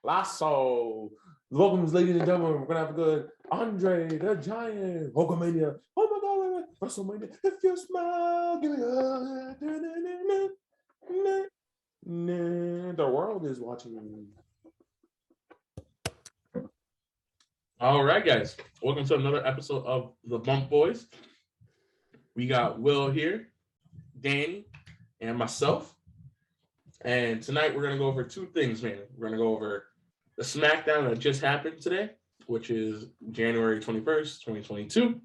Lasso. Welcome, ladies and gentlemen. We're gonna have a good Andre the Giant, Hulkamania. Oh my God, WrestleMania. If you smile, give me a. The world is watching. All right, guys. Welcome to another episode of the Bump Boys. We got Will here, Danny, and myself. And tonight we're going to go over two things, man. We're going to go over the Smackdown that just happened today, which is January 21st, 2022.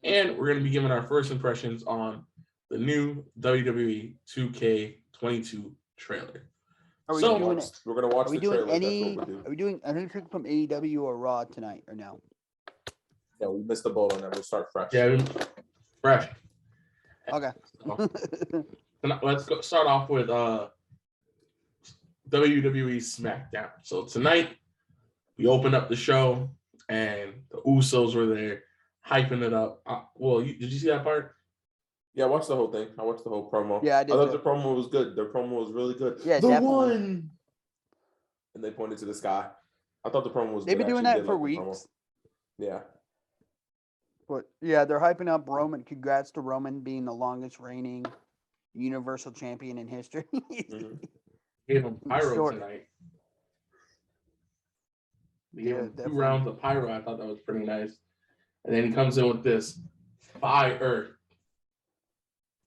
And we're going to be giving our first impressions on the new WWE 2K22 trailer. We're gonna watch the trailer. Are we doing anything from AEW or Raw tonight or no? Yeah, we missed the boat on that. We'll start fresh. Yeah, fresh. Okay. Let's start off with WWE Smackdown. So tonight we opened up the show and the Usos were there hyping it up. Did you see that part? Yeah, I watched the whole thing. I watched the whole promo. Yeah, I did. I thought the promo was good. Their promo was really good. Yeah, the definitely. one. And they pointed to the sky. I thought the promo was. They've been doing that for weeks. Yeah. But yeah, they're hyping up Roman. Congrats to Roman being the longest reigning Universal Champion in history. Mm-hmm. Gave him pyro tonight. They gave him 2 rounds of pyro. I thought that was pretty nice. And then he comes in with this fire.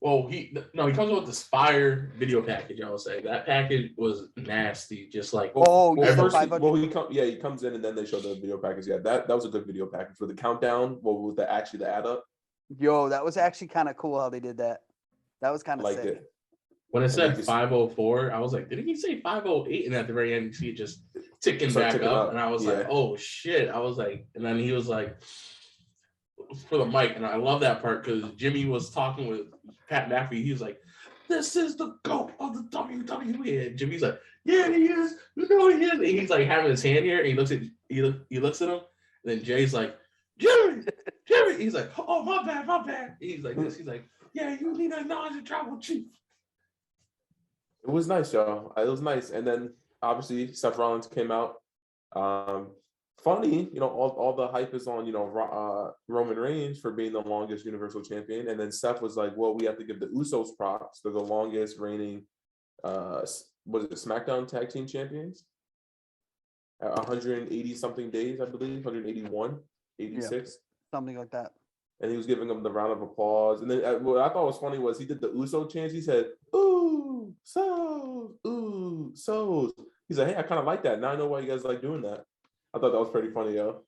Well, he comes in with this fire video package. I would say that package was nasty. Just like he comes in and then they show the video package. Yeah, that was a good video package with the countdown. With the add up. Yo, that was actually kind of cool how they did that. That was kind of sick. It. When it said 504, I was like, did he say 508? And at the very end, you see it just ticking back up. And I was like, oh shit. I was like, and then he was like, for the mic. And I love that part because Jimmy was talking with Pat McAfee. He was like, this is the GOAT of the WWE. And Jimmy's like, yeah, he is. You know he is. And he's like having his hand here. And he looks at him. And then Jay's like, Jimmy. He's like, oh, my bad. He's like this. He's like, yeah, you need to acknowledge the tribal chief. It was nice, y'all. It was nice. And then obviously Seth Rollins came out. Funny, all the hype is on, Roman Reigns for being the longest Universal Champion. And then Seth was like, well, we have to give the Usos props. They're the longest reigning, Smackdown Tag Team Champions? 180 something days, I believe, 181, 86. Yeah, something like that. And he was giving them the round of applause. And then what I thought was funny was he did the Uso chants. He said, ooh, so. He's like, hey, I kind of like that. Now I know why you guys like doing that. I thought that was pretty funny, yo.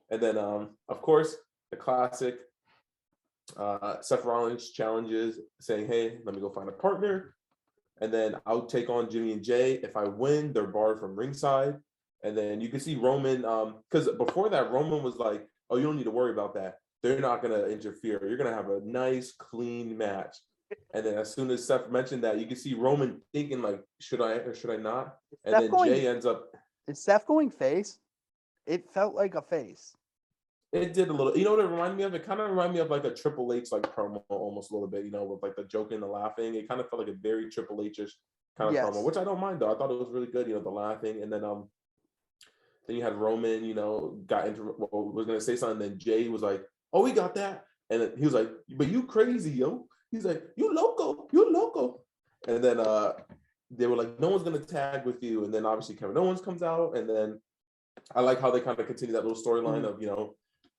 And then, of course, the classic Seth Rollins challenges saying, hey, let me go find a partner. And then I'll take on Jimmy and Jay. If I win, they're barred from ringside. And then you can see Roman, because before that, Roman was like, oh, you don't need to worry about that. They're not going to interfere. You're going to have a nice, clean match. And then as soon as Seth mentioned that, you can see Roman thinking like, should I or should I not? And then Jay ends up. Is Seth going face? It felt like a face. It did a little. You know what it reminded me of? It kind of reminded me of like a Triple H like promo almost a little bit, with like the joking, the laughing. It kind of felt like a very Triple H-ish kind of promo, which I don't mind though. I thought it was really good, the laughing. And then you had Roman, got into was gonna say something, then Jay was like, oh, we got that. And then he was like, but you crazy, yo. He's like, you loco. And then they were like, no one's gonna tag with you. And then obviously Kevin Owens comes out, and then I like how they kind of continue that little storyline of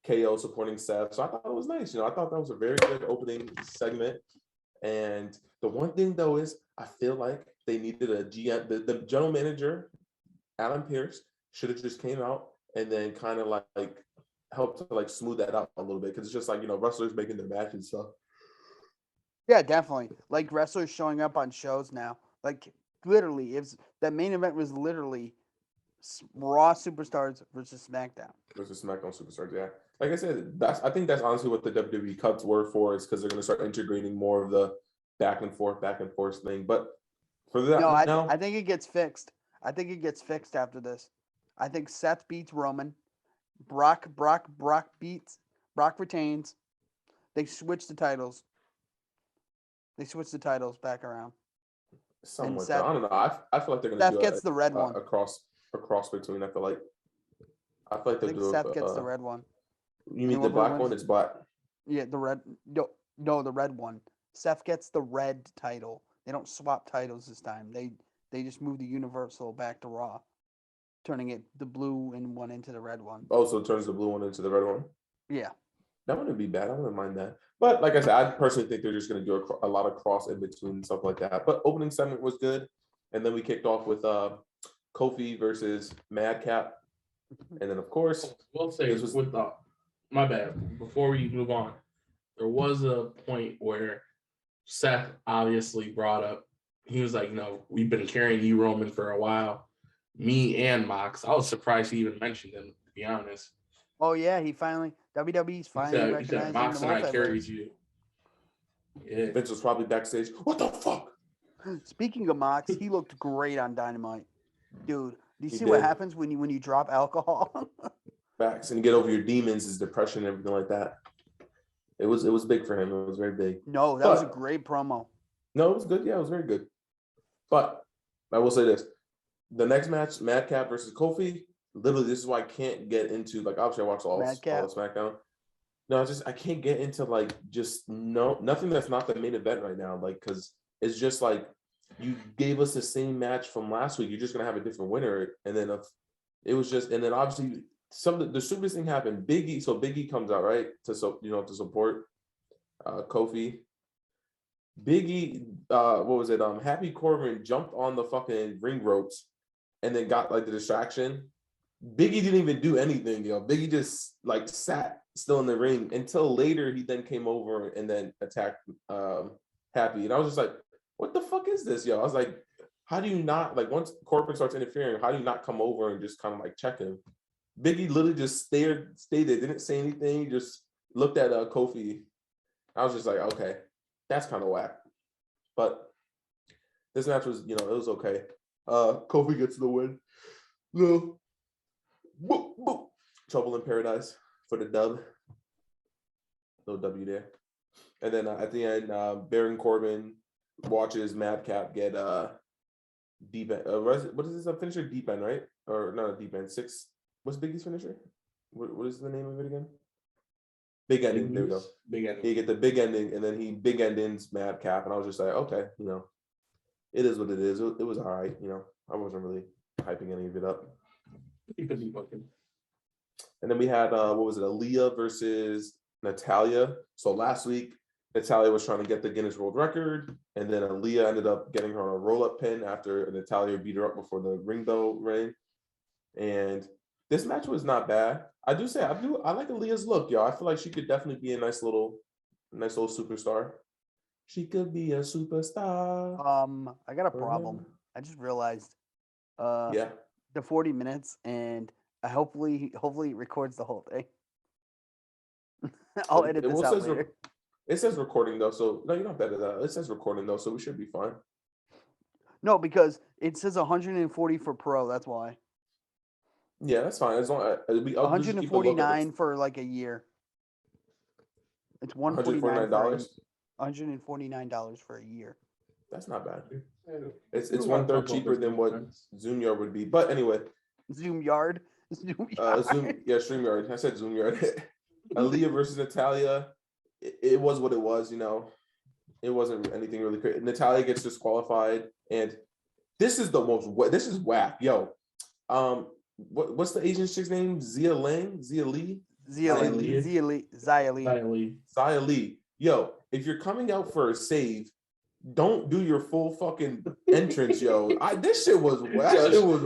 KO supporting Seth. So I thought it was nice. I thought that was a very good opening segment. And the one thing though is I feel like they needed a GM. The general manager, Alan Pierce, should have just came out and then kind of like helped to like smooth that out a little bit, because it's just like wrestlers making their matches. So yeah, definitely. Like wrestlers showing up on shows now. Like literally, if that main event was literally Raw Superstars versus SmackDown. Versus SmackDown Superstars, yeah. Like I said, I think that's honestly what the WWE cuts were for, is because they're going to start integrating more of the back and forth thing. But for that, I think it gets fixed. I think it gets fixed after this. I think Seth beats Roman. Brock retains. They switch the titles. Back around. Somewhat. I don't know. I feel like they're going to do gets the red one across. a cross between. I feel like they'll do. Seth gets the red one. You mean the black one? It's black. Yeah, the red. No, the red one. Seth gets the red title. They don't swap titles this time. They just move the Universal back to Raw, turning the blue one into the red one. Oh, so it turns the blue one into the red one? Yeah. That wouldn't be bad. I wouldn't mind that. But like I said, I personally think they're just going to do a lot of cross in between and stuff like that. But opening segment was good. And then we kicked off with Kofi versus Madcap. And then, of course, we'll say this was with my bad. Before we move on, there was a point where Seth obviously brought up, he was like, no, we've been carrying you, Roman, for a while. Me and Mox. I was surprised he even mentioned him, to be honest. Oh, yeah, WWE's finally recognizing Mox and I carried you. Yeah. Vince was probably backstage. What the fuck? Speaking of Mox, he looked great on Dynamite. Dude, do you see what happens when you drop alcohol? Facts. And you get over your demons, his depression and everything like that. It was big for him. It was very big. No, that was a great promo. No, it was good. Yeah, it was very good. But I will say this. The next match, Madcap versus Kofi, literally, this is why I can't get into, like, obviously I watch all of SmackDown. No, I can't get into, like, just nothing that's not the main event right now. Like, because it's just like, you gave us the same match from last week. You're just going to have a different winner. And then it was just, and then obviously the stupidest thing happened. Big E comes out, right? To support Kofi. Big E, what was it? Happy Corbin jumped on the fucking ring ropes and then got like the distraction. Big E didn't even do anything, yo. Big E just like sat still in the ring until later he then came over and then attacked Happy. And I was just like, what the fuck is this, yo? I was like, how do you not, like, once Corbin starts interfering, how do you not come over and just kind of like check him? Big E literally just stayed there, didn't say anything, just looked at Kofi. I was just like, okay, that's kind of whack. But this match was, it was okay. Kofi gets the win. No. Boop, boop. Trouble in Paradise for the dub. No W there. And then at the end, Baron Corbin watches Madcap get deep end. What is this finisher? Deep end, right? Or not a deep end. 6. What's Big E's finisher? What is the name of it again? Big ending. There we go. Big ending. He get the big ending, and then he big endings Madcap, and I was just like, okay, it is what it is. It was all right. I wasn't really hyping any of it up. And then we had Aliyah versus Natalya. So last week, Natalya was trying to get the Guinness World Record, and then Aliyah ended up getting her on a roll-up pin after Natalya beat her up before the ring bell rang. And this match was not bad. I like Aliyah's look, yo. I feel like she could definitely be a nice little superstar. She could be a superstar. I got a problem. I just realized. The 40 minutes, and hopefully it records the whole thing. I'll edit this out later. It says recording though, so no, you're not better than that. It says recording though, so we should be fine. No, because it says 140 for pro. That's why. Yeah, that's fine. As long as 149 for like a year. It's $149. $149 for a year. That's not bad. It's 1/3 cheaper than what ZoomYard would be. But anyway. ZoomYard? StreamYard. I said ZoomYard. Aliyah versus Natalya. It was what it was, It wasn't anything really crazy. Natalya gets disqualified, and this is whack. Yo. What's the Asian chick's name? Xia Li? Xia Li. Yo, if you're coming out for a save, don't do your full fucking entrance, yo. This shit was whack. It was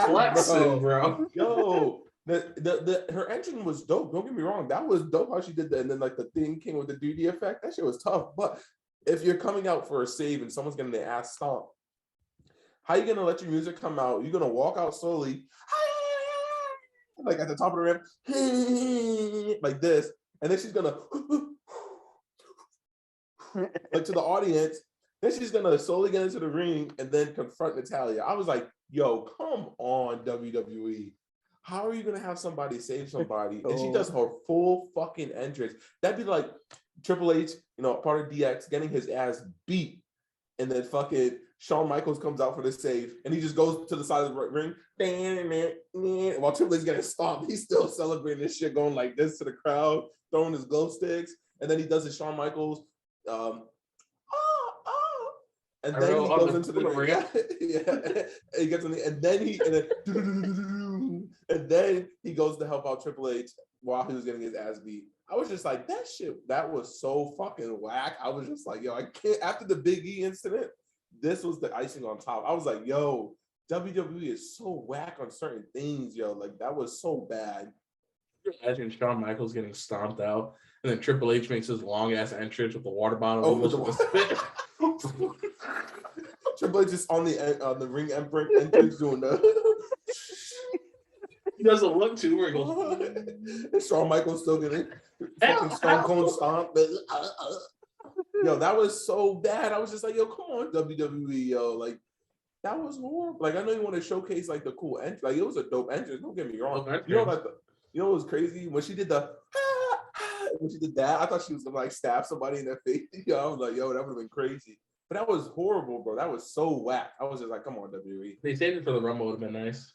whack, bro. Yo, her entrance was dope. Don't get me wrong. That was dope how she did that. And then like the thing came with the 3D effect. That shit was tough. But if you're coming out for a save and someone's getting their ass stomped, how you gonna let your music come out? You're gonna walk out slowly, like at the top of the ramp, like this, and then she's gonna like to the audience. Then she's gonna slowly get into the ring and then confront Natalya. I was like, yo, come on, WWE. How are you gonna have somebody save somebody? And she does her full fucking entrance. That'd be like Triple H, part of DX, getting his ass beat, and then fucking Shawn Michaels comes out for the save, and he just goes to the side of the ring, while Triple H is getting stomped. He's still celebrating this shit, going like this to the crowd, throwing his glow sticks, and then he does his Shawn Michaels, and then he goes into the ring. Yeah. He gets in the, and then he goes to help out Triple H while he was getting his ass beat. I was just like, that was so fucking whack. I was just like, yo, I can't. After the Big E incident, this was the icing on top. I was like, yo, WWE is so whack on certain things, yo. Like, that was so bad. Imagine Shawn Michaels getting stomped out, and then Triple H makes his long ass entrance with the water bottle. Oh, with the spit. Triple H just on the ring entrance doing the. He doesn't look too where he goes. And Shawn Michaels still getting fucking Stone Cold stomp. Yo, that was so bad. I was just like, yo, come on, WWE, yo. Like, that was horrible. Like, I know you want to showcase like the cool entrance. Like, it was a dope entrance. Don't get me wrong. You know, like, you know what was crazy? When she did that, I thought she was gonna like stab somebody in the face. Yo, I was like, yo, that would have been crazy. But that was horrible, bro. That was so whack. I was just like, come on, WWE. They saved it for the Rumble. Would have been nice.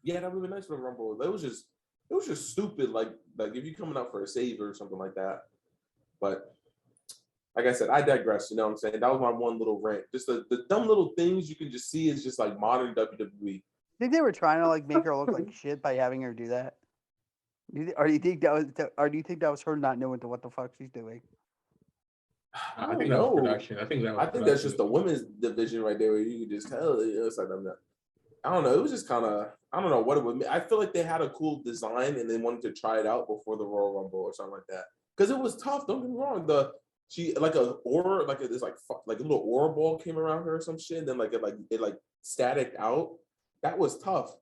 Yeah, that would have been nice for the Rumble. It was just stupid. Like if you coming out for a save or something like that. But like I said, I digress. You know what I'm saying? That was my one little rant. Just the dumb little things you can just see is just like modern WWE. Think they were trying to like make her look like shit by having her do that? Or do you think that was her not knowing what the fuck she's doing? I think that was production. I think that's just the women's division right there where you can just tell it's like I'm not. I don't know. It was just kind of, I don't know what it would mean. I feel like they had a cool design and they wanted to try it out before the Royal Rumble or something like that. Because it was tough. Don't get me wrong. She like a little aura ball came around her or some shit. And then it static out. That was tough.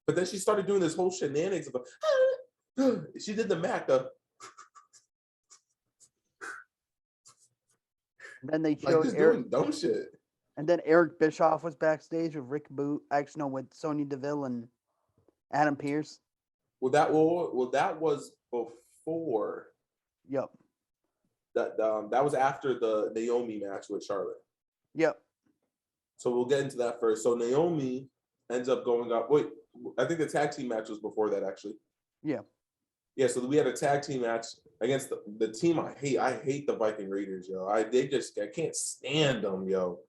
But then she started doing this whole shenanigans of she did the Mac. Then they showed like Eric doing dumb shit. And then Eric Bischoff was backstage with Rick Boot, actually, no, with Sonya Deville and Adam Pearce. Well, that was before. Yep. That was after the Naomi match with Charlotte. Yep. So we'll get into that first. So Naomi ends up going up. Wait, I think the tag team match was before that, actually. Yeah. Yeah, so we had a tag team match against the team I hate. I hate the Viking Raiders, yo. I can't stand them, yo.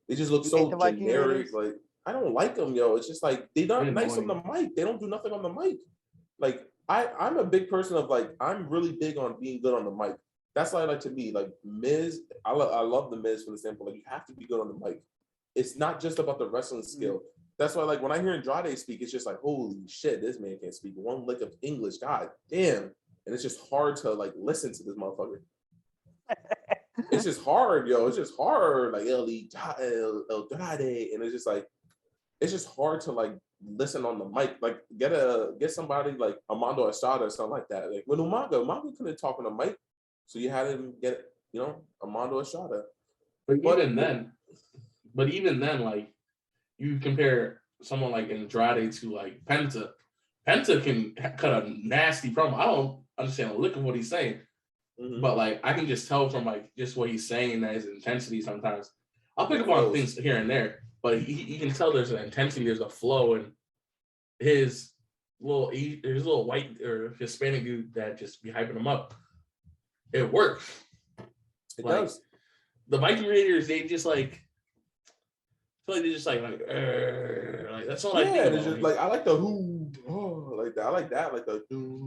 They just look so generic. Like, I don't like them, yo. It's just like they're not nice on the mic. They don't do nothing on the mic. Like, I'm a big person of like, I'm really big on being good on the mic. That's why I like to be like Miz. I love the Miz for the sample. Like, you have to be good on the mic. It's not just about the wrestling skill. That's why, like, when I hear Andrade speak, it's just like, holy shit, this man can't speak one lick of English. God damn. And it's just hard to like listen to this motherfucker. It's just hard, yo. It's just hard, like El Andrade, and it's just like, it's just hard to like listen on the mic. Like get somebody like Armando Estrada or something like that. Like when Umaga couldn't talk on the mic, so you had him get Armando Estrada. But even then, like you compare someone like Andrade to like Penta. Penta can cut a nasty promo. I don't understand a lick of what he's saying. Mm-hmm. But like I can just tell from like just what he's saying that his intensity sometimes. I'll pick up on things here and there, but you can tell there's an intensity, there's a flow, and his little white or Hispanic dude that just be hyping him up. It works. It does. The Viking Raiders, they just like I feel like they just like that's all I think. It's just like I like the who. Oh, like that. I like that. Like the.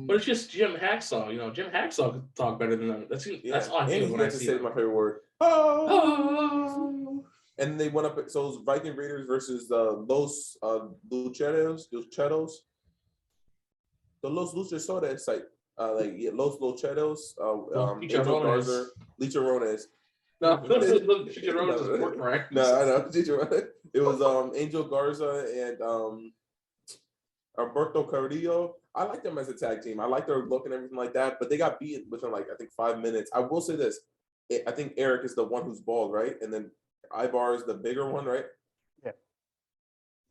But it's just Jim Hacksaw. Jim Hacksaw could talk better than them. That's all I think when I see it. My favorite word. Oh. And they went up. So it was Viking Raiders versus Los Luchados. The Los Luchados, Los Luchados. Angel Garza, Licharones. No, Chicharrones is more correct. No, I know. It was Angel Garza and Alberto Carrillo. I like them as a tag team. I like their look and everything like that, but they got beat within like I think 5 minutes. I will say this: I think Eric is the one who's bald, right? And then Ivar is the bigger one, right? Yeah.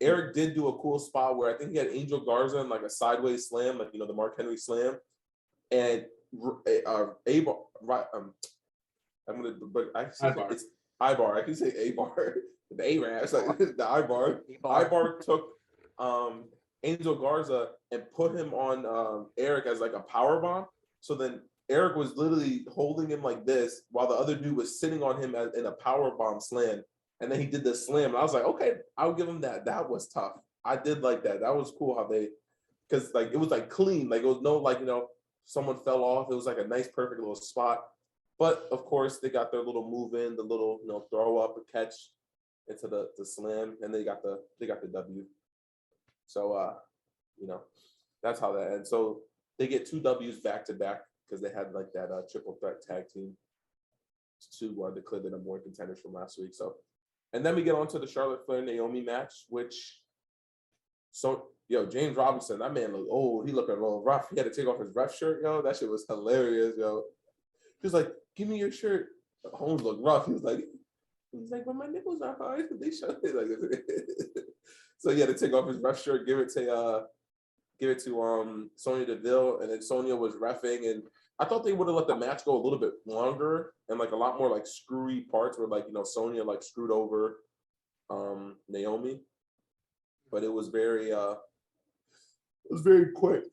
Eric did do a cool spot where I think he had Angel Garza in like a sideways slam, like the Mark Henry slam, and Ivar. Ibar. I can say A-Bar. The A-Rab. Like, the Ibar. Ibar took Angel Garza and put him on Eric as like a power bomb. So then Eric was literally holding him like this while the other dude was sitting on him in a power bomb slam. And then he did the slam. And I was like, okay, I'll give him that. That was tough. I did like that. That was cool how they, because like it was like clean. Like it was no like, someone fell off. It was like a nice, perfect little spot. But of course, they got their little move in, the little throw up and catch into the slam, and they got the W. So that's how that ends. So they get 2 W's back to back because they had like that triple threat tag team to declare the number 1 contenders from last week. So, and then we get on to the Charlotte Flair Naomi match, which James Robinson, that man looked old. He looked a little rough. He had to take off his ref shirt, That shit was hilarious, He was like, "Give me your shirt." Holmes looked rough. He was like, "But my nipples are hard." They showed it like so he had to take off his ref shirt, give it to Sonya Deville, and then Sonya was reffing, and I thought they would have let the match go a little bit longer and like a lot more like screwy parts where like Sonya like screwed over Naomi, but it was very quick.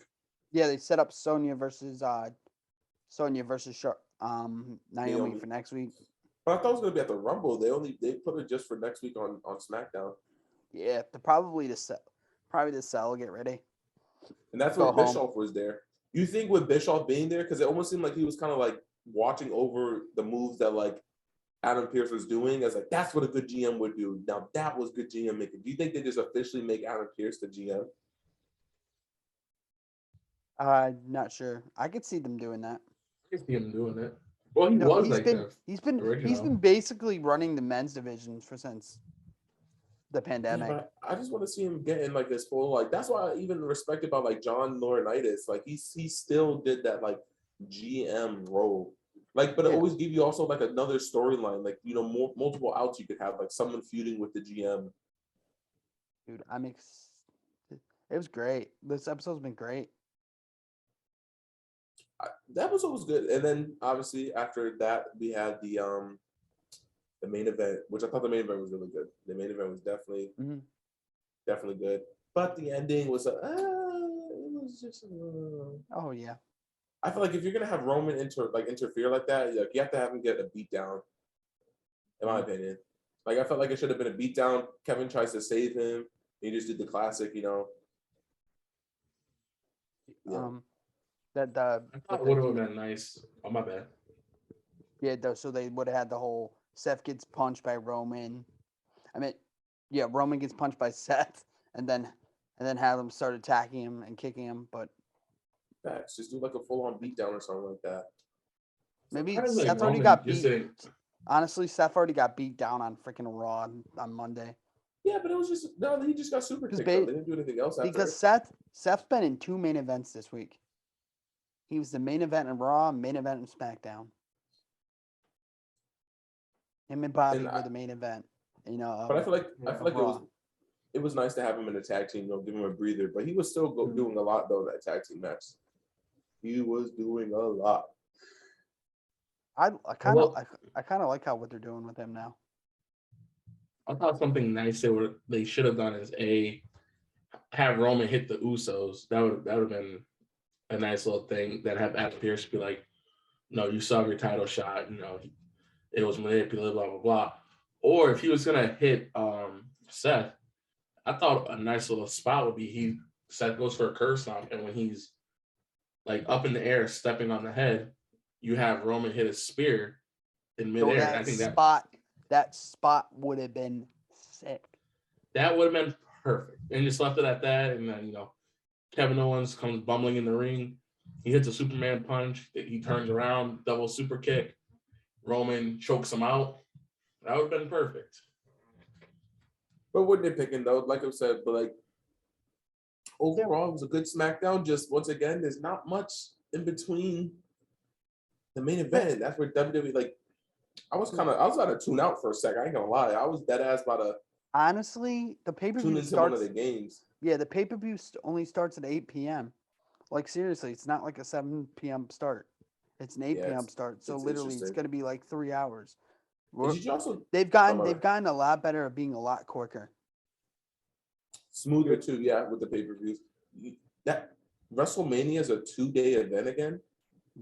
Yeah, they set up Sonya versus Naomi for next week. But I thought it was gonna be at the Rumble. They put it just for next week on Smackdown. Yeah, probably to sell. Get ready. And that's where Bischoff was there. You think with Bischoff being there, because it almost seemed like he was kind of like watching over the moves that like Adam Pearce was doing, as like that's what a good GM would do. Now that was good GM making. Do you think they just officially make Adam Pearce the GM? Not sure. I could see them doing that. I could see him doing it. Well, he's been basically running the men's division since the pandemic. Yeah, but I just want to see him getting like this full like. That's why I even respect about like John Laurinaitis. Like he still did that like GM role. Like, but it always give you also like another storyline. Like multiple outs you could have. Like someone feuding with the GM. Dude, it was great. This episode's been great. That episode was good, and then obviously after that we had the main event, which I thought the main event was really good. The main event was definitely good, but the ending was it was just. Oh yeah. I feel like if you're gonna have Roman interfere like that, like you have to have him get a beatdown. In my opinion, like I felt like it should have been a beatdown. Kevin tries to save him. He just did the classic, Yeah. I thought it would have been nice. Oh, my bad. Yeah, so they would have had the whole Seth gets punched by Roman. Roman gets punched by Seth, and then have them start attacking him and kicking him. But just do like a full on beatdown or something like that. Maybe Seth already got beat. Honestly, Seth already got beat down on freaking Raw on Monday. Yeah, but it was he just got super kicked. They didn't do anything else after. Because Seth's been in 2 main events this week. He was the main event in Raw, main event in Smackdown. Him and Bobby were the main event. But I feel like it was nice to have him in a tag team, give him a breather. But he was still doing a lot though in that tag team match. He was doing a lot. I kind of like what they're doing with him now. I thought something nice they should have done is have Roman hit the Usos. That would have been a nice little thing. That have Adam Pearce be like, "No, you saw your title shot. It was manipulated, blah blah blah." Or if he was gonna hit Seth, I thought a nice little spot would be Seth goes for a curb stomp, and when he's like up in the air, stepping on the head, you have Roman hit a spear in midair. I think that spot would have been sick. That would have been perfect. And just left it at that, and then Kevin Owens comes bumbling in the ring. He hits a Superman punch. He turns around, double super kick. Roman chokes him out. That would have been perfect. But what they're picking though, like I said, but like overall, it was a good SmackDown. Just once again, there's not much in between the main event. That's where WWE like. I was about to tune out for a second. I ain't gonna lie. I was dead ass about to. Honestly, the pay-per-view starts. One of the games. Yeah, the pay-per-view only starts at 8 p.m. Like seriously, it's not like a 7 p.m. start. It's an 8 p.m. start. So literally, it's gonna be like 3 hours. They've gotten a lot better at being a lot quicker. Smoother too, yeah, with the pay-per-views. That WrestleMania is a 2-day event again?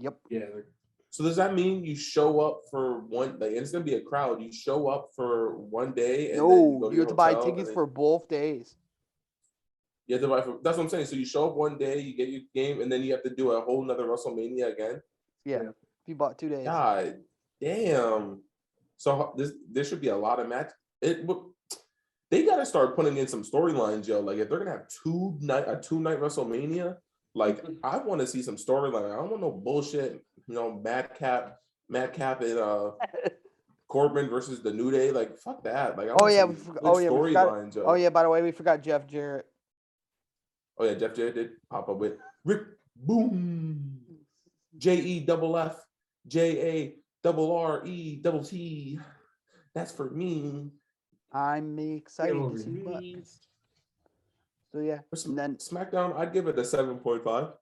Yep. Yeah. So does that mean you show up for one, like it's gonna be a crowd, you show up for one day and then you have to buy tickets for both days. You have to buy that's what I'm saying. So you show up one day, you get your game, and then you have to do a whole nother WrestleMania again? Yeah. If you bought 2 days. God damn. So there should be a lot of match. They got to start putting in some storylines, yo. Like if they're gonna have a 2-night WrestleMania, like I want to see some storyline. I don't want no bullshit. Madcap and Corbin versus the New Day. Like fuck that. Like storylines. Oh yeah. By the way, we forgot Jeff Jarrett. Oh yeah, Jeff Jarrett did pop up with Rick Boom, JEFF JARRETT. That's for me. I'm excited to see what. So yeah, and then SmackDown, I'd give it a 7.5. Oh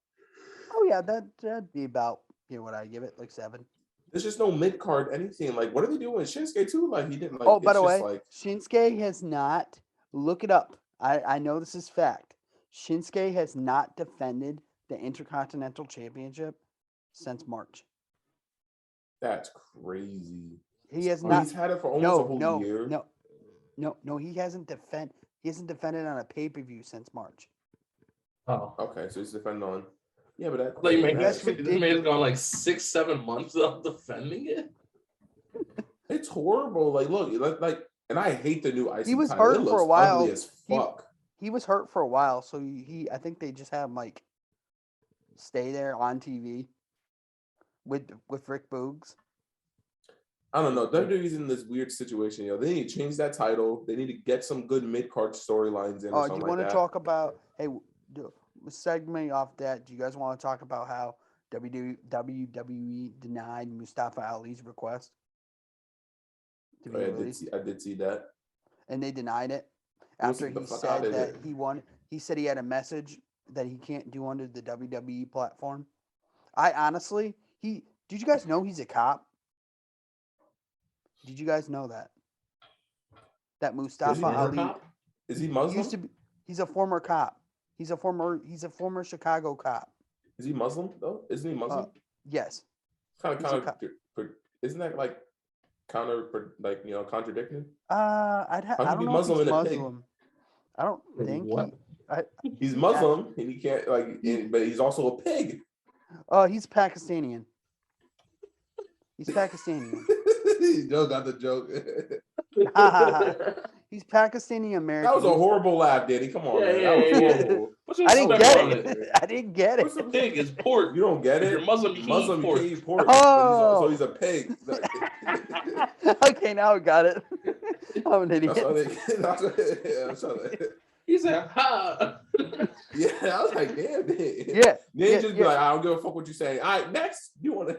yeah, that'd be about what I give it, like 7. There's just no mid card anything. Like, what are they doing with Shinsuke too? Like, he didn't like. Oh, by the way, Shinsuke has not. Look it up. I know this is fact. Shinsuke has not defended the Intercontinental Championship since March. That's crazy. He has not. He's had it for almost a whole year. No, he hasn't defended on a pay-per-view since March. Oh, okay, so he's defending on. Yeah, but that. Like, this man's gone like 6-7 months of defending it. It's horrible. Like, look, like, and I hate the new IC. He was title. hurt for a while. Ugly as fuck. He was hurt for a while, so I think they just have him like stay there on TV with Rick Boogs. I don't know. WWE's in this weird situation. They need to change that title. They need to get some good mid-card storylines in. Oh, do you want to talk about? Hey, segment off that. Do you guys want to talk about how WWE denied Mustafa Ali's request to be released? I did see that. And they denied it after he said that he won. He said he had a message that he can't do under the WWE platform. I honestly, did you guys know he's a cop? Did you guys know that? That Mustafa Ali is he Muslim? He's a former cop. He's a former Chicago cop. Is he Muslim though? Isn't he Muslim? Yes. Isn't that like contradicting? I don't know if he's Muslim. I don't think he's Muslim and he can't but he's also a pig. He's Pakistani. He's Pakistani. Joe got the joke. He's Pakistani American. That was a horrible laugh, Danny. Come on, man. That was horrible. I didn't get it. I didn't get it. What's a pig? Is pork. You don't get it. If you're Muslim, you can't eat pork. Oh. So he's a pig. Okay, now I got it. I'm an idiot. He said, "Ha." Yeah, I was like, damn it. Yeah. Then just be like, I don't give a fuck what you say. All right, next. You want to?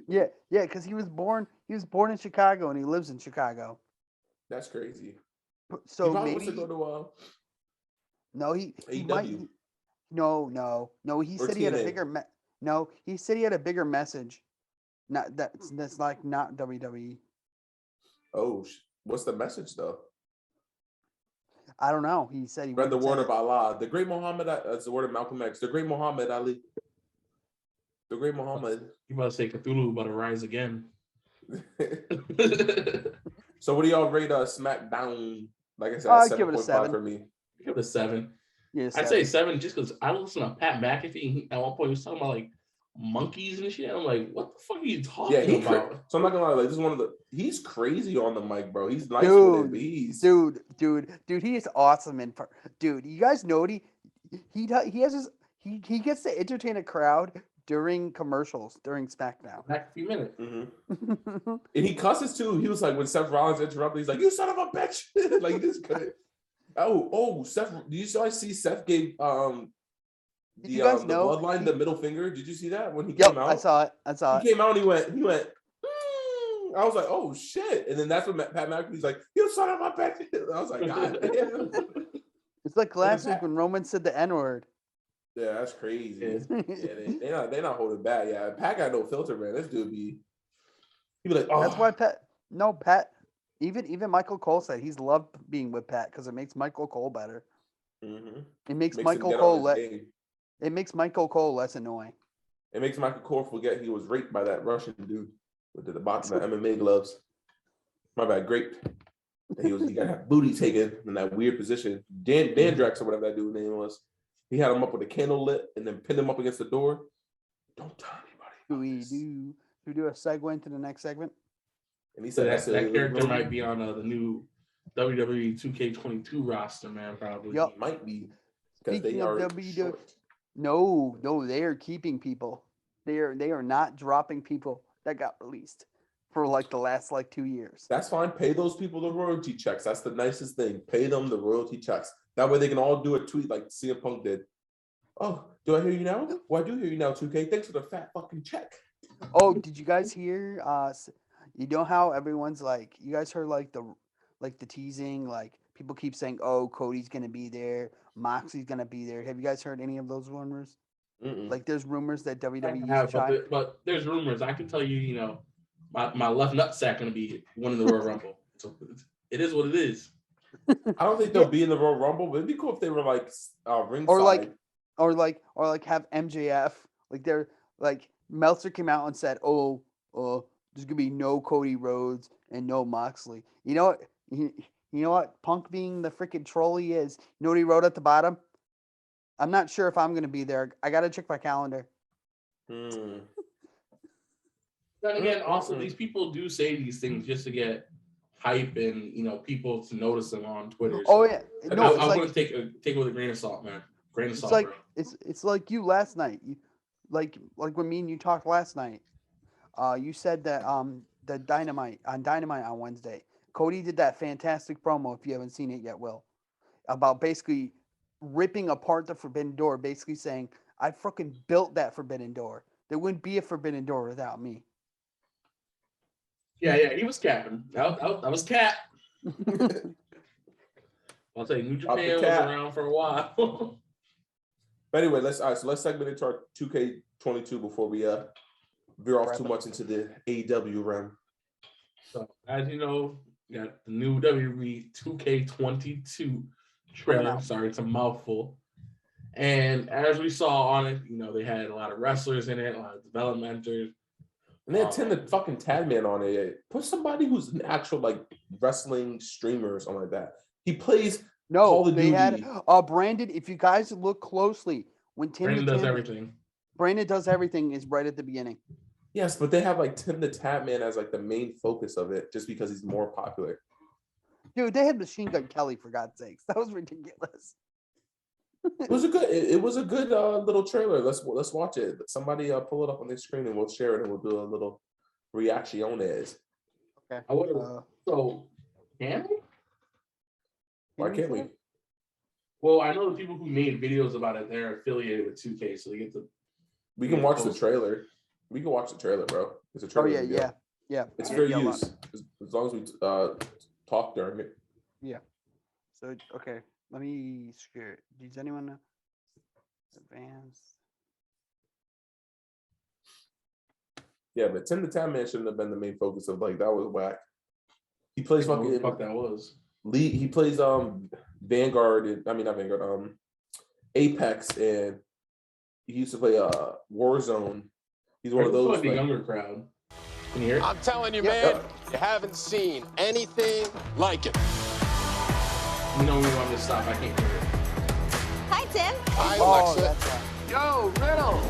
Yeah, because he was born in Chicago and he lives in Chicago. That's crazy. So he maybe wants to go to no, he might. No. He said he had a bigger. He said he had a bigger message. Not that's like not WWE. Oh, what's the message though? I don't know. He said he read the word of Allah. The great Muhammad. That's the word of Malcolm X. The great Muhammad Ali. The great Muhammad. You about to say Cthulhu about to rise again. So what do y'all rate Smackdown? Like I said, I'd give it a 7 for me. Give it a 7. Yeah, I'd say 7 just because I listened to Pat McAfee. At one point, he was talking about like monkeys and shit. I'm like, what the fuck are you talking about? So I'm not gonna lie, like this is one of the. He's crazy on the mic, bro. He's nice with it. Dude, he is awesome dude. You guys know what he gets to entertain a crowd during commercials during SmackDown. Back a few minutes. Mm-hmm. And he cusses too. He was like when Seth Rollins interrupted, he's like, "You son of a bitch!" Like this couldn't. Oh, Seth! Did you see Seth gave the bloodline the middle finger? Did you see that when he came out? I saw it. He came out and he went. I was like, oh shit! And then that's when Pat McAfee's like, "You son of a bitch!" I was like, God damn. It's like last week when Roman said the N-word. Yeah, that's crazy. Yeah, they're not holding back. Yeah, Pat got no filter, man. This dude he be like, oh. No, Pat. Even Michael Cole said he's loved being with Pat because it makes Michael Cole better. Mm-hmm. It makes Michael Cole it makes Michael Cole less annoying. It makes Michael Cole forget he was raped by that Russian dude with the boxing MMA gloves. My bad, grape. He got that booty taken in that weird position. Dan Drax or whatever that dude's name was. He had him up with a candle lit and then pinned him up against the door. Don't tell anybody. Do we do a segue into the next segment? And he said that character might be on the new WWE 2K22 roster, man. Probably. Yep. He might be. Speaking of WWE, no, they are keeping people. They are not dropping people that got released for like the last 2 years. That's fine. Pay those people the royalty checks. That's the nicest thing. Pay them the royalty checks. That way they can all do a tweet like CM Punk did. Oh, do I hear you now? Well, I do hear you now, 2K. Thanks for the fat fucking check. Oh, did you guys hear? You know how everyone's like, you guys heard the teasing, like people keep saying, oh, Cody's gonna be there, Moxley's gonna be there. Have you guys heard any of those rumors? Mm-mm. Like there's rumors that WWE but there's rumors. I can tell you, my left nutsack gonna be winning the Royal Rumble. So it is what it is. I don't think they'll be in the Royal Rumble, but it'd be cool if they were like ringside. Or have MJF. Like they're like Meltzer came out and said, oh, there's gonna be no Cody Rhodes and no Moxley. You know what? You know what? Punk being the freaking troll he is. You know what he wrote at the bottom? I'm not sure if I'm gonna be there. I gotta check my calendar. Then again, also these people do say these things just to get hype and people to notice them on Twitter. So oh yeah, no, I want to take it with a grain of salt, man. Grain of salt, like bro. it's like you last night. Like when me and you talked last night. You said that the Dynamite on Wednesday, Cody did that fantastic promo. If you haven't seen it yet, Will, about basically ripping apart the Forbidden Door, basically saying, "I fucking built that Forbidden Door. There wouldn't be a Forbidden Door without me." Yeah, he was capping. That was cap. I'll say New Japan was around for a while. But anyway, let's segment into our 2K22 before we veer off too much into the AEW realm. So, as you know, we got the new WWE 2K22 trailer. Sorry, it's a mouthful. And as we saw on it, they had a lot of wrestlers in it, a lot of developmenters. And they had Tim the fucking Tadman on it. Put somebody who's an actual wrestling streamer or something like that. He plays Call of Duty. They had Brandon. If you guys look closely, when Brandon does everything. Brandon does everything is right at the beginning. Yes, but they have Tim the Tatman as the main focus of it, just because he's more popular. Dude, they had Machine Gun Kelly, for God's sakes. That was ridiculous. It was a good little trailer. Let's watch it. Somebody pull it up on the screen and we'll share it and we'll do a little reacciones. Okay. So can we? Why can't we? Well, I know the people who made videos about it, they're affiliated with 2K, so they get to. We can watch the trailer. We can watch the trailer, bro. It's a trailer. Oh yeah. It's fair use as long as we talk during it. Yeah. So okay, let me screw it. Does anyone know? Advance? Yeah, but Tim the Tatman shouldn't have been the main focus of that was whack. He plays fucking. What the fuck that was? He plays Vanguard. Not Vanguard. Apex, and he used to play Warzone. He's one of those. The younger crowd. Can you hear it? I'm telling you, man, you haven't seen anything like it. We want to stop. I can't hear it. Hi, Tim. Hi, Alexa. Yo, Riddle.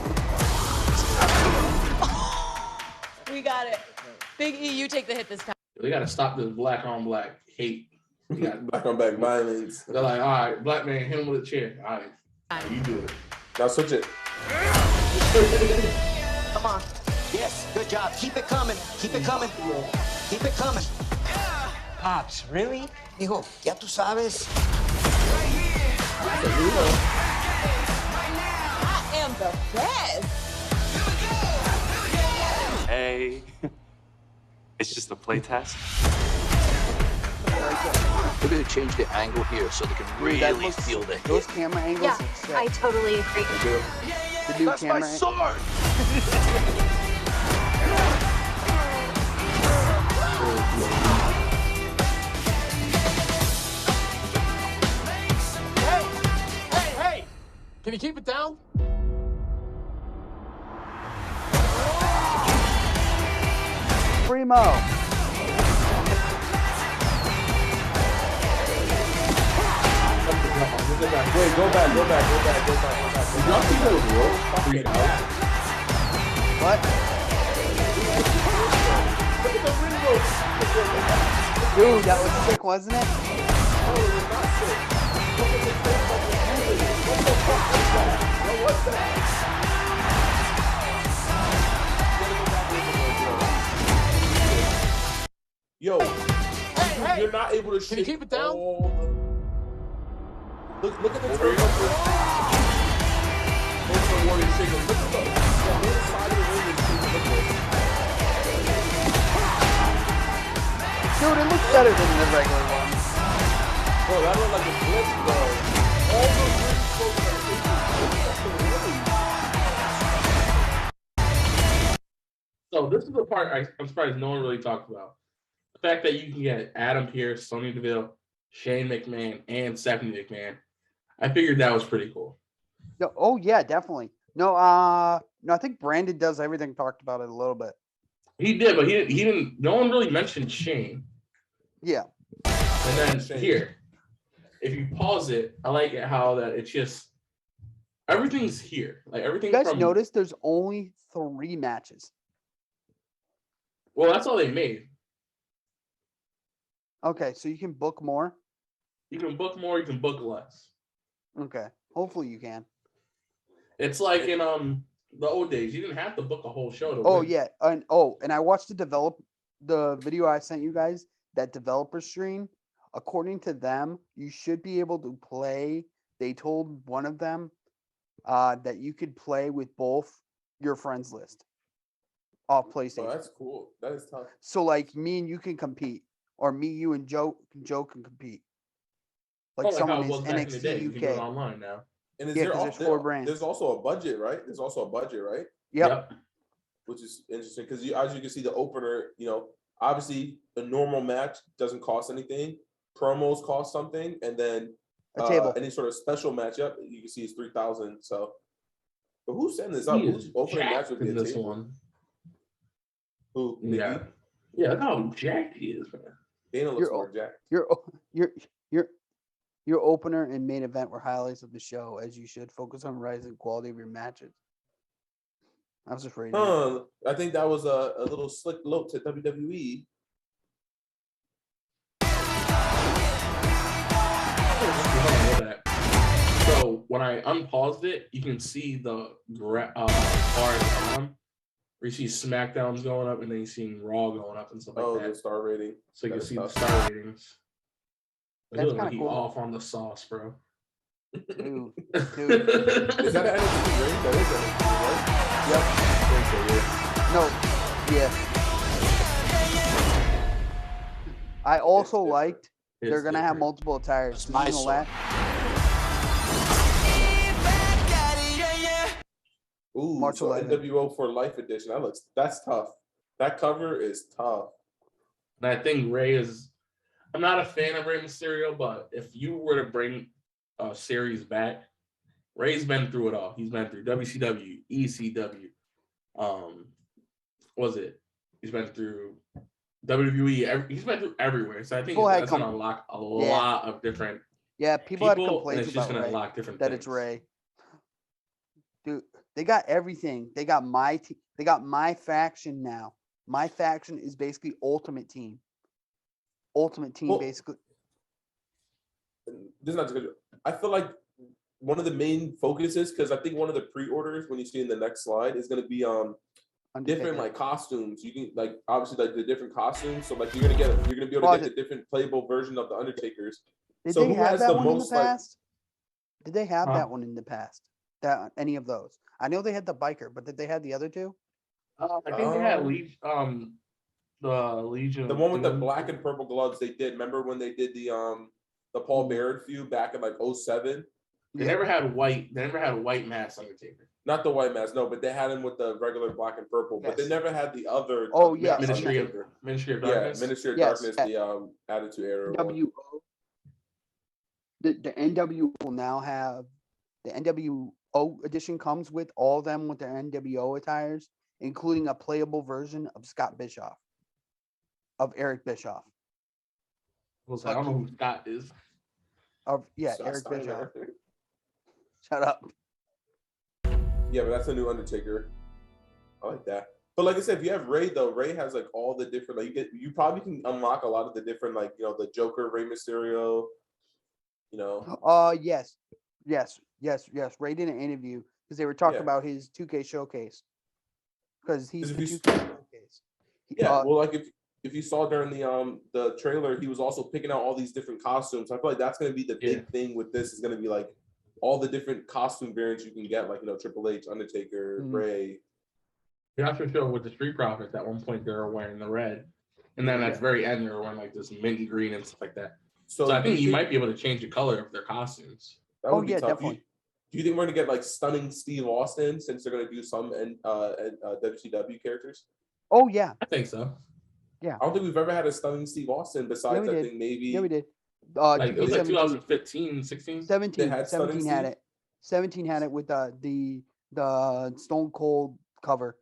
We got it. Big E, you take the hit this time. They got to stop this black on black hate. Black on black violence. They're like, all right, black man, hit him with a chair. All right, you do it. Now switch it. Come on. Yes, good job. Keep it coming. Keep it coming. Keep it coming. Pops, really? Hijo, ya tú sabes. I am the best. Hey, it's just a play test. We're going to change the angle here so they can really feel the hit. Those camera angles. Yeah, I totally agree. The new That's camera. my sword. Hey! Can you keep it down? Primo. Wait, go back. Did y'all see those rolls? Fucking out. What? Look at the ring rolls. Dude, that was sick, wasn't it? No, it was not sick. Look at the thing fucking moving. What the fuck was that? What was that? Yo, you're not able to shake. Can you keep it down? Look at the turn of the Warrior shaking. Look at the whole side of the ring is shaking. Look at it. Dude, it looks better than the regular one. Bro, that looked like a glitch, bro. All the ring folks are shaking. So this is the part I'm surprised no one really talked about. The fact that you can get Adam Pearce, Sonya Deville, Shane McMahon, and Stephanie McMahon. I figured that was pretty cool. Oh yeah, definitely. No, I think Brandon does everything. Talked about it a little bit. He did, but he didn't. No one really mentioned Shane. Yeah. And then here, if you pause it, I like it how that it's just everything's here. Like everything. You guys notice there's only 3 matches. Well, that's all they made. Okay, so you can book more. You can book more. You can book less. Okay, hopefully you can. It's like in the old days, you didn't have to book a whole show to win. Yeah, and I watched the video I sent you guys, that developer stream. According to them, you should be able to play. They told one of them that you could play with both your friends list off PlayStation. Oh, that's cool. That is tough. So like me and you can compete, or me, you, and Joe can compete. Like someone is NXT you UK. can do it online now. And is Yeah, there 'cause there's 4 brands. There's also a budget, right? Yep. Which is interesting because as you can see, the opener, obviously a normal match doesn't cost anything. Promos cost something, and then A table. any sort of special matchup you can see is 3,000. So, but who's setting this up? He Who's is opening match jacked with in the this table? one. Who? Yeah. Nikki? Yeah, look how jacked he is, man. Dana looks more jacked. Your opener and main event were highlights of the show, as you should. Focus on rising quality of your matches. I was afraid. I think that was a little slick look to WWE. So when I unpaused it, you can see the bar at the bottom, where you see Smackdown's going up, and then you see Raw going up and stuff like that. The star rating. So you can see the star ratings. That's kind of cool. Off on the sauce, bro. Dude. Is that an NXT ring? That is NXT, right? Yep. I think so, yeah. No. Yeah. I also liked they're gonna have multiple attires. It's my sword. Ooh, March so 11th. NWO for Life edition. That's tough. That cover is tough. And I think Rey is. I'm not a fan of Rey Mysterio, but if you were to bring a series back, Rey's been through it all. He's been through WCW, ECW. He's been through WWE. He's been through everywhere. So I think that's going to unlock a lot of different. Yeah, people had complaints it's just about going to Rey, unlock different that things. it's Rey. Dude, they got everything. They got they got my faction now. My faction is basically Ultimate Team. Ultimate Team, basically. This is not good. I feel like one of the main focuses, because I think one of the pre-orders when you see in the next slide is going to be different like costumes. You can like obviously like the different costumes. So like you're gonna be able to get the different playable version of the Undertakers. Did so they have that one in the past? Like, did they have that one in the past? That any of those? I know they had the biker, but did they have the other two? I think they had the Legion. The one with the black and purple gloves they did. Remember when they did the Paul Bearer feud back in like 2007? They never had white. They never had a white mask Undertaker. Not the white mask, no, but they had him with the regular black and purple. Yes. But they never had the other. Ministry of Darkness. Yeah, Ministry of Darkness. The Attitude Era. NWO. The NWO will now have the NWO edition comes with all of them with their NWO attires, including a playable version of Scott Bischoff, of Eric Bischoff. Well, I don't know who Scott is. Eric Bischoff. Shut up. Yeah, but that's a new Undertaker. I like that. But like I said, if you have Ray though, Ray has like all the different like you probably can unlock a lot of the different like the Joker, Rey Mysterio. Yes. Ray did an interview because they were talking about his 2K showcase. Because he's the 2K showcase. Well, like if you saw during the trailer, he was also picking out all these different costumes. I feel like that's going to be the big thing with this. Is going to be like all the different costume variants you can get, like Triple H, Undertaker, Ray. Yeah, that's for sure. With the Street Profits, at one point they were wearing the red, and then at the very end they were wearing like this mint green and stuff like that. So I think you might be able to change the color of their costumes. That would be tough. Definitely. Do you think we're gonna get like stunning Steve Austin since they're gonna do some WCW characters? Oh yeah, I think so. Yeah, I don't think we've ever had a stunning Steve Austin besides I think maybe. Yeah, we did. It was like 2015, 16? 17 had it. 17 had it with the Stone Cold cover.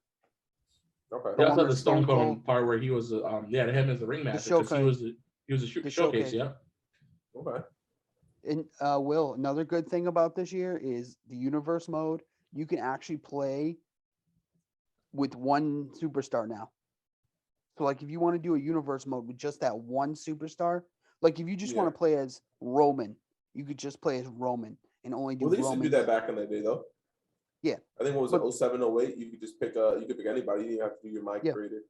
Okay. They also had the Stone Cold part where he was they had him as the ringmaster because he was a showcase. Yeah. Okay. And Will, another good thing about this year is the universe mode. You can actually play with one superstar now. So like if you want to do a universe mode with just that one superstar, like if you just want to play as Roman, you could just play as Roman and only do Roman. Well, they used to do that back in the day though. Yeah. I think what was it, 07, 08? You could just pick anybody. You didn't have to do your mic creator.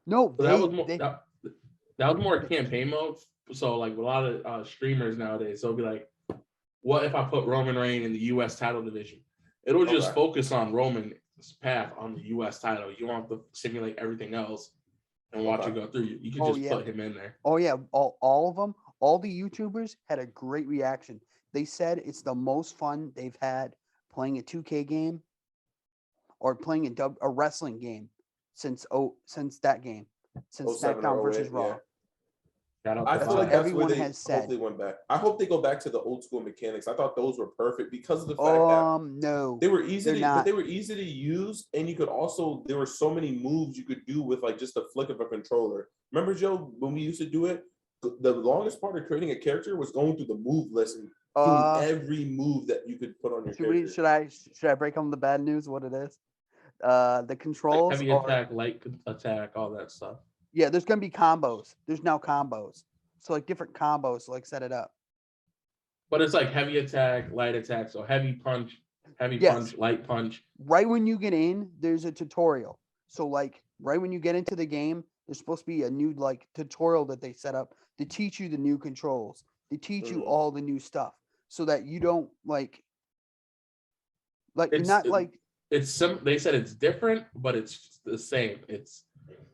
No, that was more campaign mode. So like a lot of streamers nowadays, they'll be like, what if I put Roman Reigns in the US title division? It'll just focus on Roman's path on the US title. You don't have to simulate everything else and watch it go through. You can just put him in there. Oh yeah, all of them, all the YouTubers had a great reaction. They said it's the most fun they've had playing a 2K game or playing a wrestling game since that game, since SmackDown versus Raw. I feel like that's where they hopefully went back. I hope they go back to the old school mechanics. I thought those were perfect because of the fact that they were easy to use, and you could also there were so many moves you could do with like just a flick of a controller. Remember, Joe, when we used to do it, the longest part of creating a character was going through the move list and doing every move that you could put on your character. Should I break on the bad news? What it is? The controls, like heavy attack, light attack, all that stuff. Yeah, there's gonna be combos. There's now combos. So like different combos to like set it up. But it's like heavy attack, light attack. So heavy punch, punch, light punch. Right when you get in, there's a tutorial. So like right when you get into the game, there's supposed to be a new like tutorial that they set up to teach you the new controls, to teach you all the new stuff, so that you don't they said it's different, but it's the same.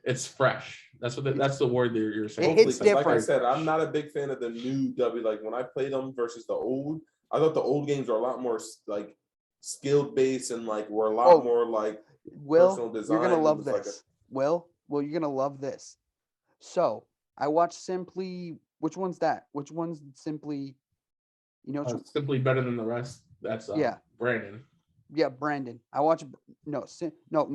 It's fresh. that's the word that you're saying. It's different. Like I said, I'm not a big fan of the new W. Like when I played them versus the old, I thought the old games were a lot more like skill based and like were a lot more like personal design. You're gonna love this. Will, you're gonna love this. So I watched Simply. Which one's that? Which one's Simply? Simply better than the rest. That's Brandon. Yeah, Brandon. I watch. No.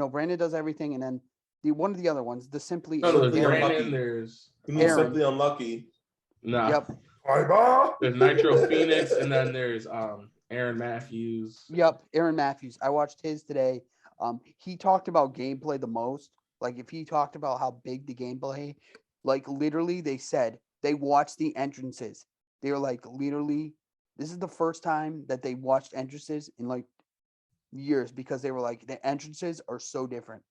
Brandon does everything, and then one of the other ones, the Simply. No, there's Brandon. There's Simply Unlucky. No. Yep. There's Nitro Phoenix, and then there's Aaron Matthews. Yep, Aaron Matthews. I watched his today. He talked about gameplay the most. Like if he talked about how big the gameplay, like literally they said they watched the entrances. They were like literally, this is the first time that they watched entrances in like years because they were like the entrances are so different.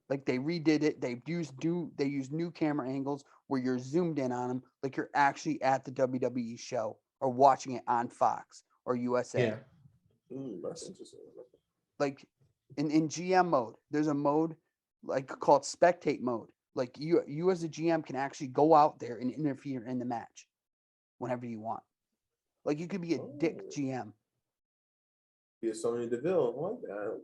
Like they redid it. They used new camera angles where you're zoomed in on them, like you're actually at the WWE show or watching it on Fox or USA. Yeah. That's interesting. Like in GM mode, there's a mode like called spectate mode. Like you as a GM can actually go out there and interfere in the match whenever you want. Like you could be a dick GM. Be a Sonya Deville. I like that.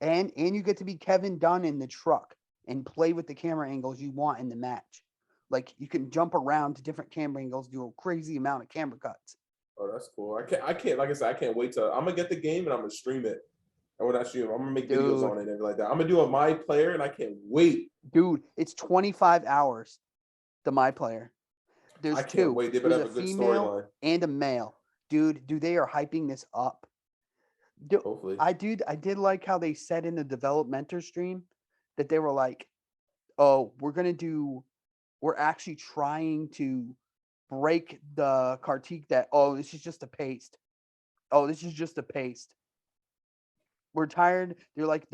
Okay. And you get to be Kevin Dunn in the truck and play with the camera angles you want in the match. Like you can jump around to different camera angles, do a crazy amount of camera cuts. Oh, that's cool. I can't. Like I said, I can't wait to. I'm gonna get the game and I'm gonna stream it. And when I stream, I'm gonna make videos on it and everything like that. I'm gonna do a My Player, and I can't wait. Dude, it's 25 hours. The My Player. There's I can't two. wait. They better There's have a a good female storyline. and a male. Dude, they are hyping this up. Dude, Hopefully. I did like how they said in the developmental stream that they were like, "Oh, we're actually trying to break the critique that this is just a paste. Oh, this is just a paste. We're tired." You're like,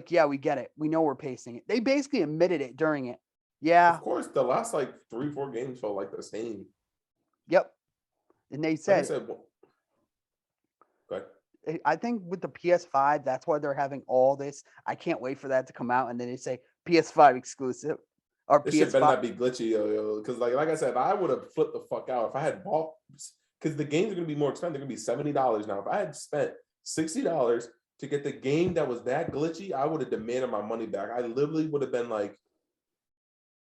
yeah, we get it. We know we're pasting it. They basically admitted it during it. Yeah. Of course, the last like 3-4 games felt like the same. Yep. And they said, okay. I think with the PS5, that's why they're having all this. I can't wait for that to come out, and then they say PS5 exclusive or This PS5. shit better not be glitchy, yo. Because like I said, I would have flipped the fuck out if I had bought. Because the games are gonna be more expensive. They're gonna be $70 now. If I had spent $60 to get the game that was that glitchy, I would have demanded my money back. I literally would have been like,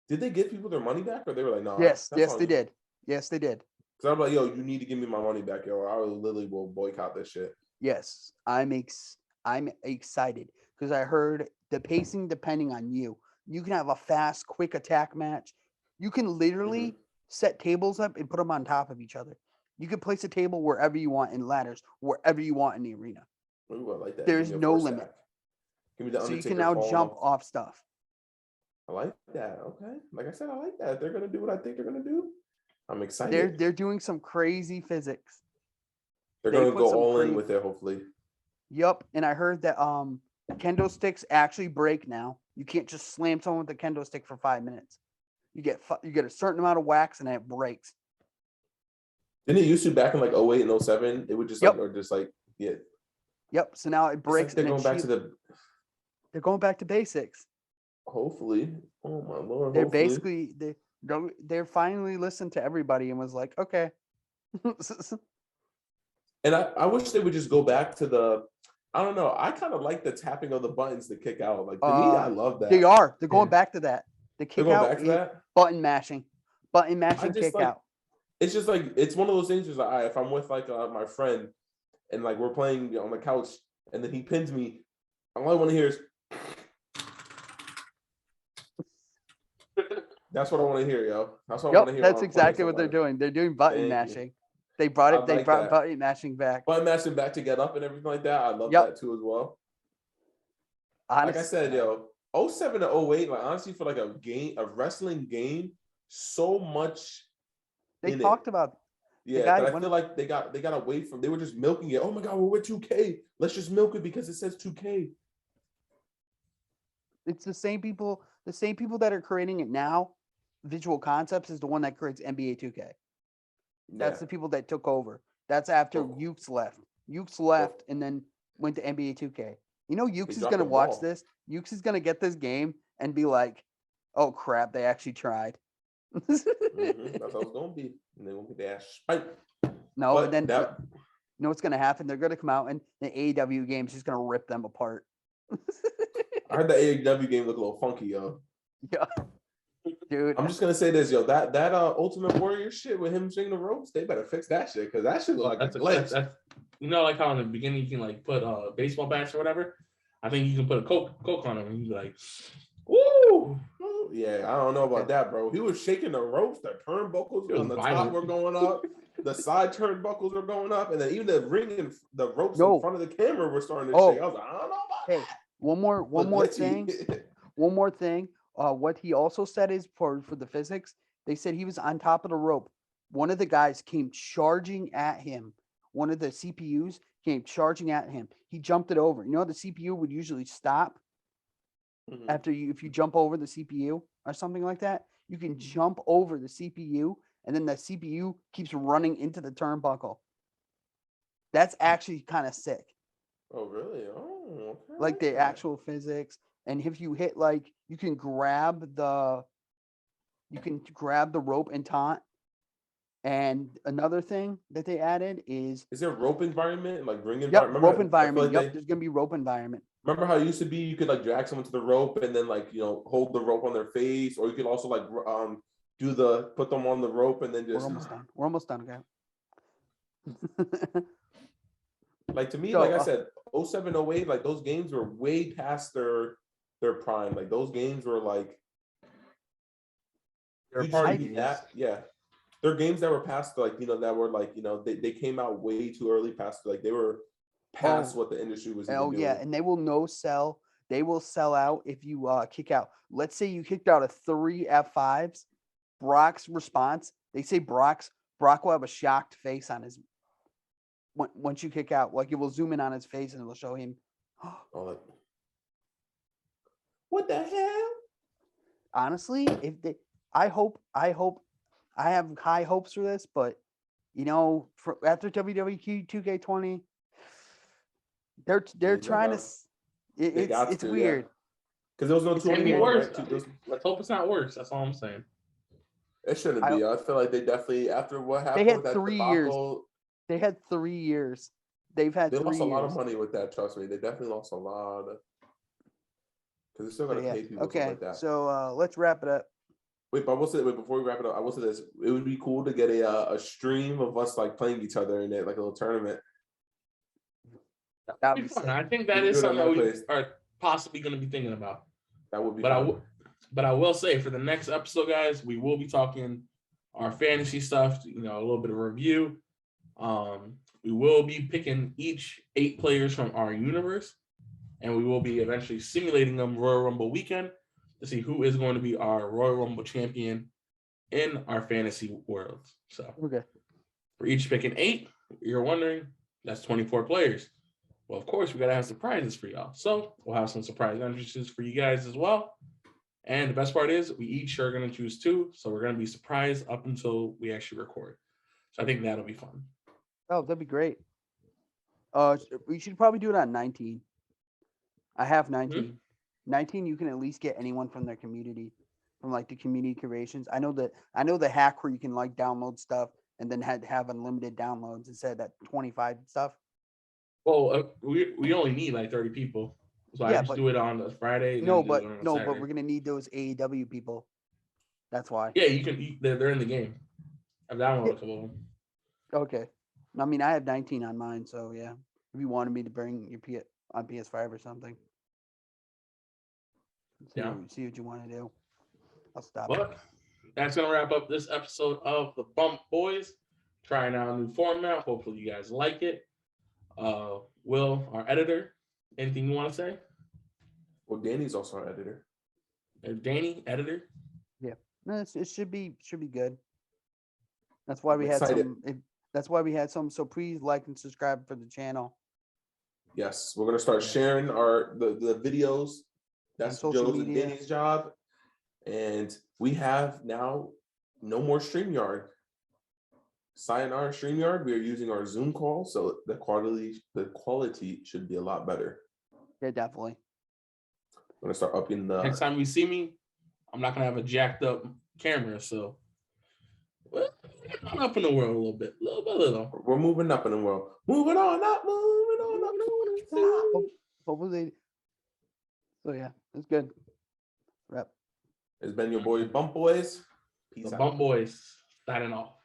did they give people their money back, or they were like, no? Yes, they did. Yes, they did. Because I'm like, yo, you need to give me my money back, yo. Or I literally will boycott this shit. Yes, I'm excited because I heard the pacing depending on you. You can have a fast, quick attack match. You can literally set tables up and put them on top of each other. You can place a table wherever you want in ladders, wherever you want in the arena. Ooh, I like that. There's no limit. Give me the so you Undertaker can now jump off stuff. I like that. Okay. Like I said, I like that. They're gonna do what I think they're gonna do. I'm excited. They're doing some crazy physics. They're gonna go all in with it, hopefully. Yep. And I heard that kendo sticks actually break now. You can't just slam someone with a kendo stick for 5 minutes. You get a certain amount of wax and it breaks. Didn't it used to back in like 08 and 07? It would just like, or just like, yeah. Yep. So now it breaks. Like they're going back to the. They're going back to basics. Hopefully. Oh my Lord. They're basically they're finally listened to everybody and was like, okay. And I wish they would just go back to the. I don't know. I kind of like the tapping of the buttons to kick out. Like to me, I love that. They are. They're going back to that. The kick out. Back to that? Button mashing, kick out. It's just like it's one of those things. Is like if I'm with like my friend, and like we're playing on the couch, and then he pins me, all I want to hear is. That's what I want to hear, yo. That's what I want to hear. That's exactly what they're doing. They're doing button mashing. They brought button mashing back. Button mashing back to get up and everything like that. I love that too as well. Honestly, like I said, yo, 07 to 08, like honestly, for like a wrestling game, so much. They talked about. Yeah, but I feel like they got away from. They were just milking it. Oh my God, we're with 2K. Let's just milk it because it says 2K. It's the same people. The same people that are creating it now. Visual Concepts is the one that creates NBA 2K. That's the people that took over. That's after Ukes left. Ukes left and then went to NBA 2K. You know, Ukes is going to watch this. Ukes is going to get this game and be like, oh, crap, they actually tried. That's how it's going to be. And they won't get their ass spiked. No, but then you know what's going to happen? They're going to come out and the AEW game is just going to rip them apart. I heard the AEW game look a little funky, yo. Yeah. Dude, I'm just gonna say this, yo. That Ultimate Warrior shit with him swinging the ropes, they better fix that shit because that shit look like a glitch. That's, you know, like how in the beginning you can like put baseball bats or whatever. I think you can put a Coke on them and you be like, woo! Yeah, I don't know about that, bro. He was shaking the ropes, the turnbuckles on the top were going up, the side turnbuckles were going up, and then even the ring and the ropes in front of the camera were starting to shake. I was like, I don't know about that. One more thing. What he also said is for the physics, they said he was on top of the rope. One of the guys came charging at him. One of the CPUs came charging at him. He jumped it over. You know, the CPU would usually stop if you jump over the CPU or something like that. You can jump over the CPU, and then the CPU keeps running into the turnbuckle. That's actually kind of sick. Oh, really? Oh, okay. Like the actual physics. And if you hit you can grab the rope and taunt. And another thing that they added is there rope environment, like ring environment? environment? Rope environment. Like There's gonna be rope environment. Remember how it used to be? You could like drag someone to the rope and then like hold the rope on their face, or you could also like put them on the rope and then just. We're almost done, okay. Like to me, like I said, 07, 08, like those games were way past their prime. Like those games were like. Yeah. They're games that were past, like, that were like, they came out way too early past, like they were past what the industry was even doing. Yeah, and they will sell out if you kick out. Let's say you kicked out of 3 F5s. Brock's response, they say Brock will have a shocked face on his once you kick out. Like it will zoom in on his face and it will show him. What the hell? Honestly, I have high hopes for this, but after WWE 2K20, they're trying to. It's weird because there was no 2 anymore. Worse. Right? Let's hope it's not worse. That's all I'm saying. It shouldn't be. I feel like they definitely, after what happened with that debacle, they had 3 years. They lost a lot of money with that. Trust me, they definitely lost a lot. Because they're still gonna pay people like that. So let's wrap it up. Wait, but I will say, before we wrap it up, I will say this: it would be cool to get a stream of us like playing each other in it, like a little tournament. That'd be fun. I think that is something that we are possibly going to be thinking about. That would be. But I will say, for the next episode, guys, we will be talking our fantasy stuff. A little bit of review. We will be picking each 8 players from our universe, and we will be eventually simulating them Royal Rumble weekend to see who is going to be our Royal Rumble champion in our fantasy world. So we're each picking 8. You're wondering, that's 24 players. Well, of course, we got to have surprises for y'all. So we'll have some surprise entrances for you guys as well. And the best part is we each are going to choose 2. So we're going to be surprised up until we actually record. So I think that'll be fun. Oh, that'd be great. We should probably do it on 19. I have 19. 19, you can at least get anyone from their community, from like the community creations. I know the hack where you can like download stuff and then have unlimited downloads instead of that 25 stuff. Well, we only need like 30 people, so I just do it on a Friday. But we're gonna need those AEW people. That's why. Yeah, you can. They're in the game. I've downloaded a couple of them. Okay, I mean I have 19 on mine, so yeah. If you wanted me to bring your on PS5 or something, see what you want to do. I'll stop. But that's gonna wrap up this episode of the Bump Boys. Trying out a new format. Hopefully you guys like it. Will, our editor, anything you want to say? Well, Danny's also our editor. Danny, editor. Yeah, no, it should be good. That's why we had some. That's why we had some. So please like and subscribe for the channel. Yes, we're gonna start sharing the videos. That's Joe's and Danny's job, and we have now no more StreamYard. Sayonara StreamYard. We are using our Zoom call, so the quality should be a lot better. Yeah, definitely. I'm gonna start upping the. Next time you see me, I'm not gonna have a jacked up camera, so we're up in the world a little bit, little by little. We're moving up in the world. Moving on up, moving on up. Hopefully. So yeah, it's good. Wrap. It's been your boy Bump Boys. Peace out. Bump Boys signing off.